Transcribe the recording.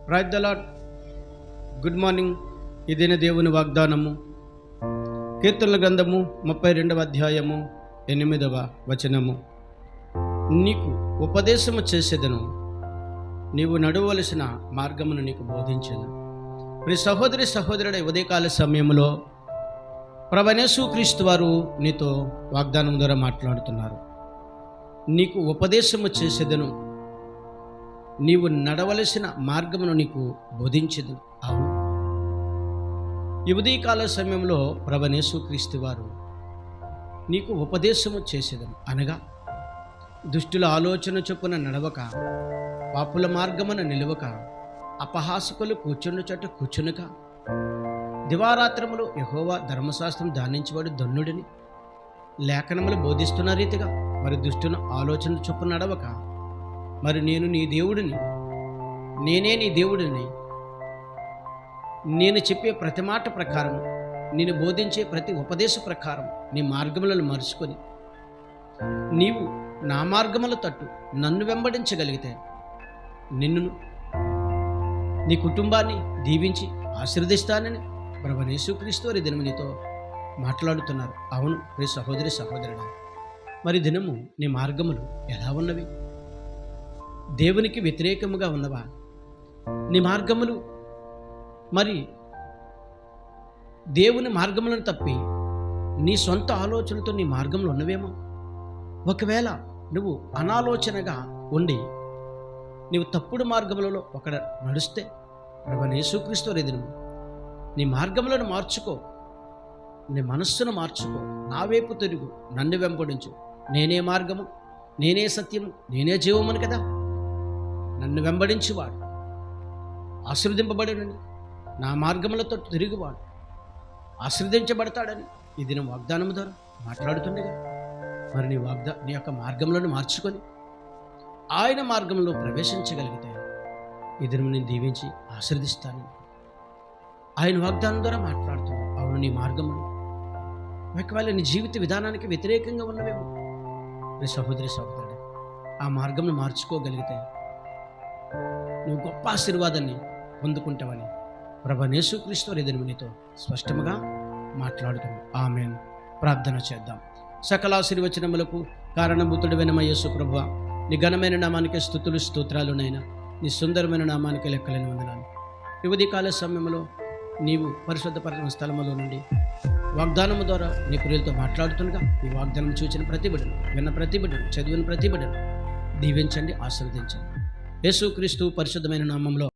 Praise the lord. Good morning. ఇదిన దేవుని వాగ్దానము. కీర్తనల గ్రంథము 32వ అధ్యాయము 8వ వచనము. నీకు ఉపదేశము చేసేదను, నీవు నడవలసిన మార్గమును నీకు బోధించను. ప్రియ సహోదరి సహోదరుడ, ఉదయకాల సమయంలో ప్రభువైన యేసుక్రీస్తు వారు నీతో వాగ్దానం ద్వారా మాట్లాడుతున్నారు. నీకు ఉపదేశము చేసేదను, నీవు నడవలసిన మార్గమును నీకు బోధించదు. అవును, ఈ ఉదయకాల సమయంలో ప్రభువైన యేసుక్రీస్తు వారు నీకు ఉపదేశము చేసేదను అనగా, దుష్టుల ఆలోచన చొప్పున నడవక, పాపుల మార్గమున నిలవక, అపహాసకులు కూర్చున్న చోట కూర్చునక, దివారాత్రములు యెహోవా ధర్మశాస్త్రం ధ్యానించేవాడు ధన్యుడిని లేఖనములు బోధిస్తున్న రీతిగా మరి దుష్టుల ఆలోచన చొప్పున నడవక, మరి నేను నీ దేవుడిని, నేనే నీ దేవుడిని, నేను చెప్పే ప్రతి మాట ప్రకారం, నేను బోధించే ప్రతి ఉపదేశ ప్రకారం నీ మార్గములను మరుచుకొని నీవు నా మార్గముల తట్టు నన్ను వెంబడించగలిగితే నిన్ను, నీ కుటుంబాన్ని దీవించి ఆశీర్వదిస్తానని ప్రభువైన యేసుక్రీస్తు వారి దినము నీతో మాట్లాడుతున్నారు. అవును ప్రియ సహోదరి సహోదరుడా, మరి దినము నీ మార్గములు ఎలా ఉన్నవి? దేవునికి వ్యతిరేకముగా ఉన్నవా? నీ మార్గములు మరి దేవుని మార్గములను తప్పి నీ సొంత ఆలోచనలతో నీ మార్గములు ఉన్నవేమో. ఒకవేళ నువ్వు అనాలోచనగా ఉండి నీవు తప్పుడు మార్గములలో ఒకడ నడుస్తే ప్రభువైన యేసుక్రీస్తు వారి దినము నీ మార్గములను మార్చుకో, నీ మనస్సును మార్చుకో, నా వైపు తిరుగు, నన్ను వెంబడించు. నేనే మార్గము, నేనే సత్యము, నేనే జీవమును కదా. నన్ను వెంబడించువాడు ఆశీర్వదింపబడనని, నా మార్గములతో తిరుగువాడు ఆశీర్వదించబడతాడని ఈ దినం వాగ్దానము ద్వారా మాట్లాడుతుండగా, మరి నీ యొక్క మార్గములను మార్చుకొని ఆయన మార్గంలో ప్రవేశించగలిగితే ఈ దినం నేను దీవించి ఆశీర్వదిస్తాను. ఆయన వాగ్దానం ద్వారా మాట్లాడుతున్నాను. అవును, నీ మార్గములు ఒకవేళ నీ జీవిత విధానానికి వ్యతిరేకంగా ఉన్నవేమో. నీ సహోదరి సహోదరుడు, ఆ మార్గంను మార్చుకోగలిగితే నువ్వు గొప్ప ఆశీర్వాదాన్ని పొందుకుంటావని ప్రభువైన యేసుక్రీస్తు వారి దినము నీతో స్పష్టముగా మాట్లాడుతున్నాను. ఆమేన్. ప్రార్థన చేద్దాం. సకల ఆశీర్వచనములకు కారణభూతుడైన మా యేసు ప్రభువా, నీ ఘనమైన నామానికి స్తుతులు స్తోత్రాలునైనా, నీ సుందరమైన నామానికి లెక్కలేని వందనాలు. ఈ ఉదయకాల సమయంలో నీవు పరిశుద్ధపరచిన స్థలములో నుండి వాగ్దానము ద్వారా నీ ప్రియులతో మాట్లాడుతుండగా, ఈ వాగ్దానం చూచిన ప్రతి బిడ్డను, విన్న ప్రతి బిడ్డను, చదివిన ప్రతి బిడ్డను దీవించండి, ఆశీర్వదించండి. యేసుక్రీస్తు పరిశుద్ధమైన నామంలో